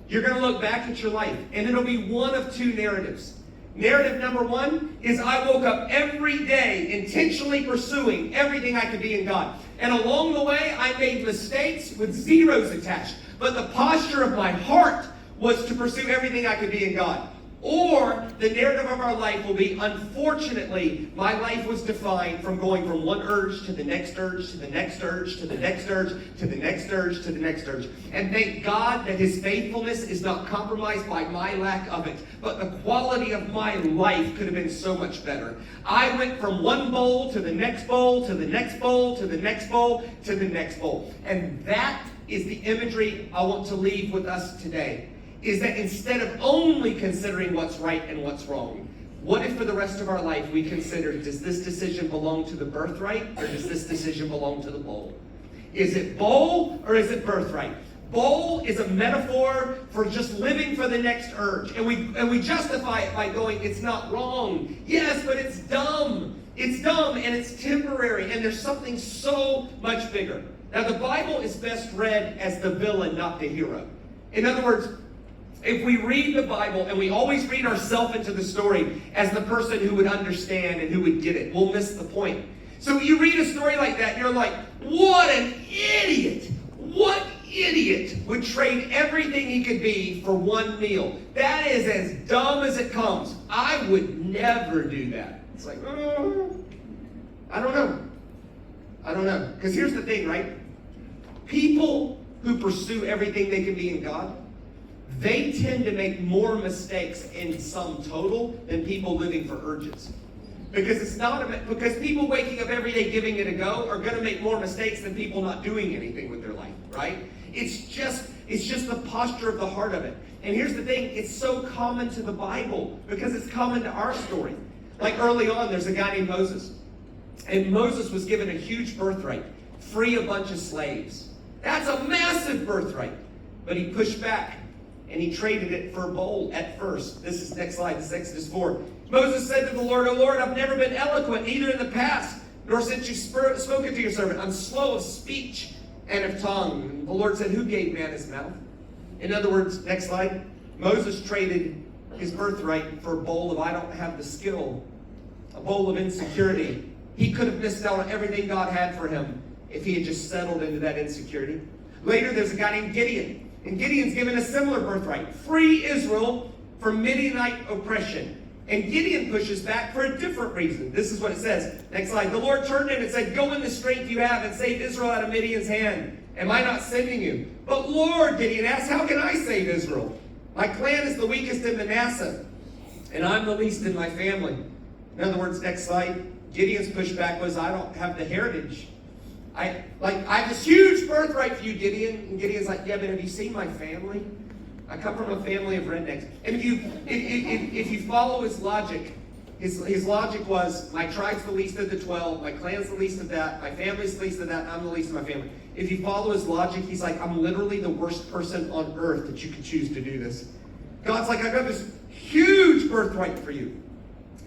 You're going to look back at your life, and it'll be one of two narratives. Narrative number one is I woke up every day intentionally pursuing everything I could be in God. And along the way, I made mistakes with zeros attached. But the posture of my heart was to pursue everything I could be in God. Or the narrative of our life will be, unfortunately, my life was defined from going from one urge to the next urge, to the next urge, to the next urge, to the next urge, to the next urge. And thank God that His faithfulness is not compromised by my lack of it. But the quality of my life could have been so much better. I went from one bowl to the next bowl, to the next bowl, to the next bowl, to the next bowl. And that is the imagery I want to leave with us today. Is that instead of only considering what's right and what's wrong, what if for the rest of our life we consider, does this decision belong to the birthright or does this decision belong to the bowl? Is it bowl or is it birthright? Bowl is a metaphor for just living for the next urge. And we justify it by going, it's not wrong. Yes, but it's dumb. It's dumb and it's temporary and there's something so much bigger. Now the Bible is best read as the villain, not the hero. In other words, if we read the Bible and we always read ourselves into the story as the person who would understand and who would get it, we'll miss the point. So you read a story like that and you're like, what an idiot! What idiot would trade everything he could be for one meal? That is as dumb as it comes. I would never do that. It's like, I don't know. Because here's the thing, right? People who pursue everything they can be in God, they tend to make more mistakes in sum total than people living for urges. Because people waking up every day giving it a go are going to make more mistakes than people not doing anything with their life, right? It's just the posture of the heart of it. And here's the thing, it's so common to the Bible because it's common to our story. Like early on, there's a guy named Moses. And Moses was given a huge birthright, free a bunch of slaves. That's a massive birthright. But he pushed back. And he traded it for a bowl at first. This is next slide, this is Exodus 4. Moses said to the Lord, "O Lord, I've never been eloquent, either in the past, nor since you've spoken to your servant. I'm slow of speech and of tongue." And the Lord said, "Who gave man his mouth?" In other words, next slide, Moses traded his birthright for a bowl of I don't have the skill, a bowl of insecurity. He could have missed out on everything God had for him if he had just settled into that insecurity. Later, there's a guy named Gideon. And Gideon's given a similar birthright. Free Israel from Midianite oppression. And Gideon pushes back for a different reason. This is what it says. Next slide. The Lord turned to him and said, "Go in the strength you have and save Israel out of Midian's hand. Am I not sending you?" "But Lord," Gideon asked, "how can I save Israel? My clan is the weakest in Manasseh, and I'm the least in my family." In other words, next slide. Gideon's pushback was, "I don't have the heritage. I have this huge birthright for you, Gideon." And Gideon's like, "Yeah, but have you seen my family? I come from a family of rednecks." And if you follow his logic, his logic was, my tribe's the least of the 12, my clan's the least of that, my family's the least of that, I'm the least of my family. If you follow his logic, he's like, I'm literally the worst person on earth that you could choose to do this. God's like, I've got this huge birthright for you.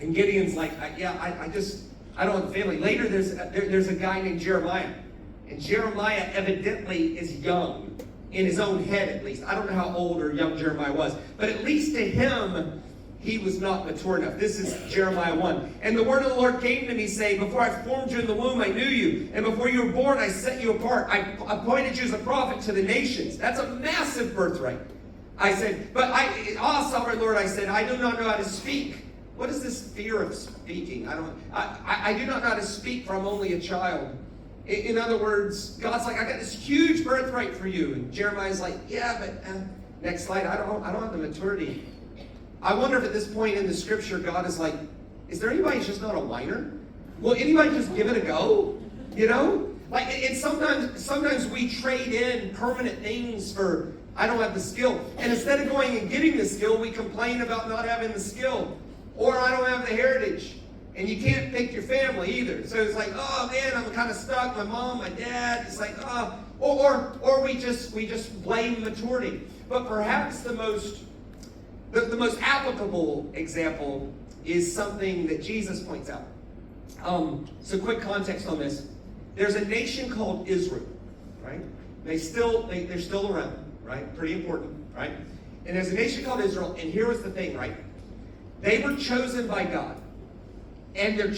And Gideon's like, I don't have a family. Later, there's a guy named Jeremiah. And Jeremiah evidently is young, in his own head at least. I don't know how old or young Jeremiah was. But at least to him, he was not mature enough. This is Jeremiah 1. "And the word of the Lord came to me, saying, Before I formed you in the womb, I knew you. And before you were born, I set you apart. I appointed you as a prophet to the nations." That's a massive birthright. I said, Sovereign Lord, I said, "I do not know how to speak." What is this fear of speaking? I do not know how to speak, for I'm only a child. In other words, God's like, I got this huge birthright for you. And Jeremiah's like, yeah, but next slide, I don't have the maturity. I wonder if at this point in the scripture, God is like, is there anybody who's just not a whiner? Will anybody just give it a go? You know? And sometimes we trade in permanent things for, I don't have the skill. And instead of going and getting the skill, we complain about not having the skill. Or I don't have the heritage. And you can't pick your family either. So it's like, oh man, I'm kind of stuck. My mom, my dad. It's like, oh. Or we just blame maturity. But perhaps the most applicable example is something that Jesus points out. So quick context on this. There's a nation called Israel, right? They're still around, right? Pretty important, right? And there's a nation called Israel, and here was the thing, right? They were chosen by God. And their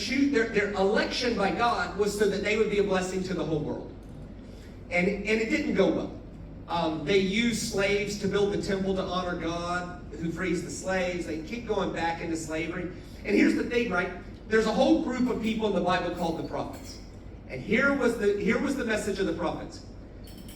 election by God was so that they would be a blessing to the whole world. And it didn't go well. They used slaves to build the temple to honor God, who frees the slaves. They keep going back into slavery. And here's the thing, right? There's a whole group of people in the Bible called the prophets. And here was the message of the prophets.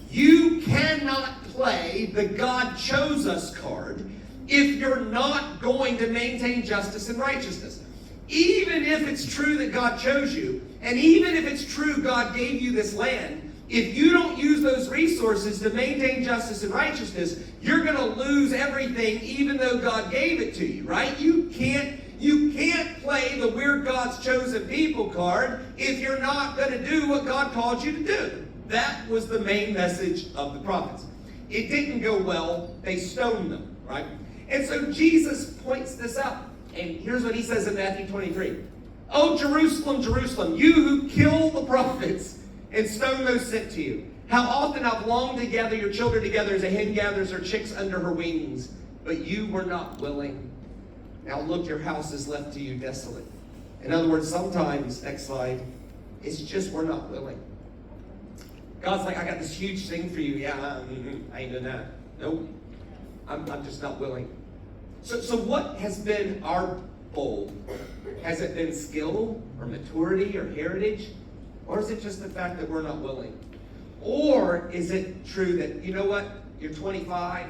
You cannot play the God chose us card if you're not going to maintain justice and righteousness. Even if it's true that God chose you, and even if it's true God gave you this land, if you don't use those resources to maintain justice and righteousness, you're going to lose everything even though God gave it to you, right? You can't play the we're God's chosen people card if you're not going to do what God called you to do. That was the main message of the prophets. It didn't go well. They stoned them, right? And so Jesus points this out. And here's what he says in Matthew 23. Oh, Jerusalem, Jerusalem, you who kill the prophets and stone those sent to you. How often I've longed to gather your children together as a hen gathers her chicks under her wings, but you were not willing. Now look, your house is left to you desolate. In other words, sometimes, next slide, it's just we're not willing. God's like, I got this huge thing for you. Yeah, I ain't doing that. Nope. I'm just not willing. So what has been our goal? Has it been skill or maturity or heritage? Or is it just the fact that we're not willing? Or is it true that, you know what, you're 25,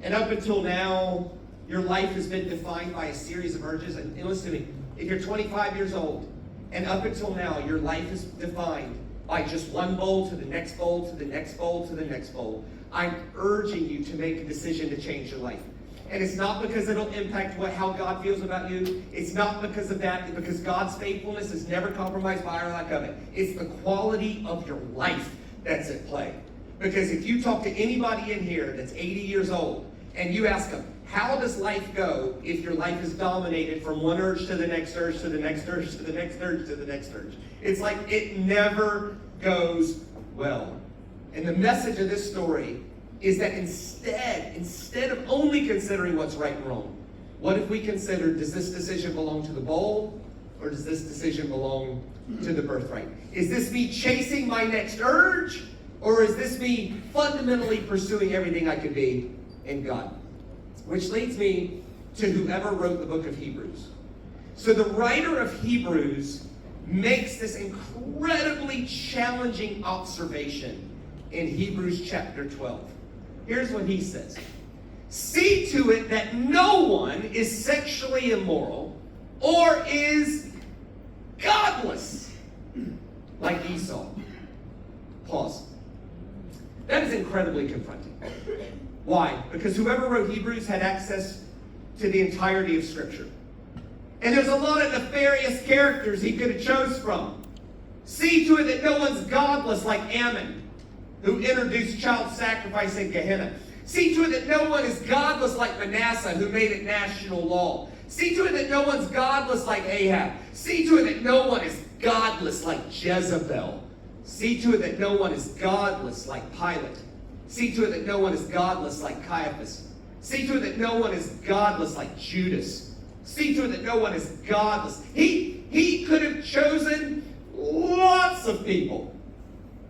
and up until now, your life has been defined by a series of urges? And listen to me, if you're 25 years old, and up until now, your life is defined by just one bowl to the next bowl, to the next bowl, to the next bowl, I'm urging you to make a decision to change your life. And it's not because it'll impact how God feels about you. It's not because of that, because God's faithfulness is never compromised by our lack of it. It's the quality of your life that's at play. Because if you talk to anybody in here that's 80 years old, and you ask them, how does life go if your life is dominated from one urge to the next urge, to the next urge, to the next urge, to the next urge? It's like it never goes well. And the message of this story is that instead of only considering what's right and wrong, what if we consider, does this decision belong to the bowl, or does this decision belong to the birthright? Is this me chasing my next urge, or is this me fundamentally pursuing everything I could be in God? Which leads me to whoever wrote the book of Hebrews. So the writer of Hebrews makes this incredibly challenging observation in Hebrews chapter 12. Here's what he says. See to it that no one is sexually immoral or is godless like Esau. Pause. That is incredibly confronting. Why? Because whoever wrote Hebrews had access to the entirety of Scripture. And there's a lot of nefarious characters he could have chose from. See to it that no one's godless like Ammon, who introduced child sacrifice in Gehenna. See to it that no one is godless like Manasseh, who made it national law. See to it that no one's godless like Ahab. See to it that no one is godless like Jezebel. See to it that no one is godless like Pilate. See to it that no one is godless like Caiaphas. See to it that no one is godless like Judas. See to it that no one is godless. He could have chosen lots of people.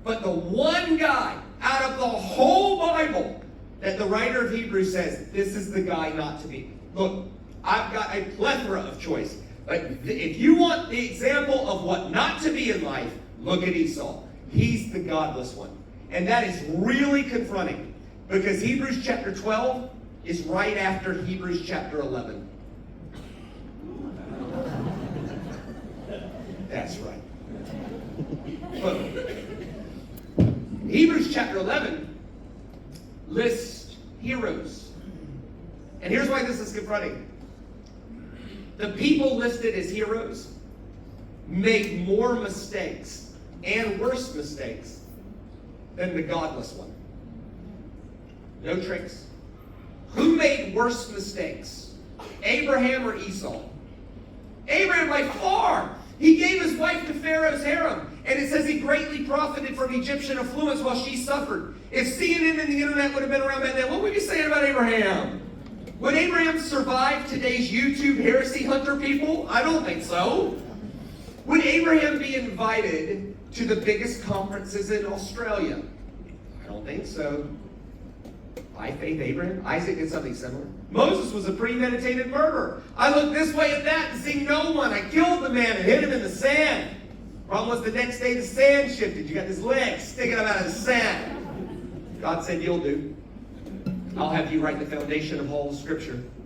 But the one guy out of the whole Bible that the writer of Hebrews says, this is the guy not to be. Look, I've got a plethora of choice. But if you want the example of what not to be in life, look at Esau. He's the godless one. And that is really confronting. Because Hebrews chapter 12 is right after Hebrews chapter 11. That's right. Look. Hebrews chapter 11 lists heroes. And here's why this is confronting. The people listed as heroes made more mistakes and worse mistakes than the godless one. No tricks. Who made worse mistakes? Abraham or Esau? Abraham by far. He gave his wife to Pharaoh's harem. And it says he greatly profited from Egyptian affluence while she suffered. If CNN and the internet would have been around back then, what would you say about Abraham? Would Abraham survive today's YouTube heresy hunter people? I don't think so. Would Abraham be invited to the biggest conferences in Australia? I don't think so. By faith, Abraham? Isaac did something similar. Moses was a premeditated murderer. I looked this way at that and see no one. I killed the man and hit him in the sand. Problem was the next day the sand shifted. You got this leg sticking up out of the sand. God said, you'll do. I'll have you write the foundation of all Scripture.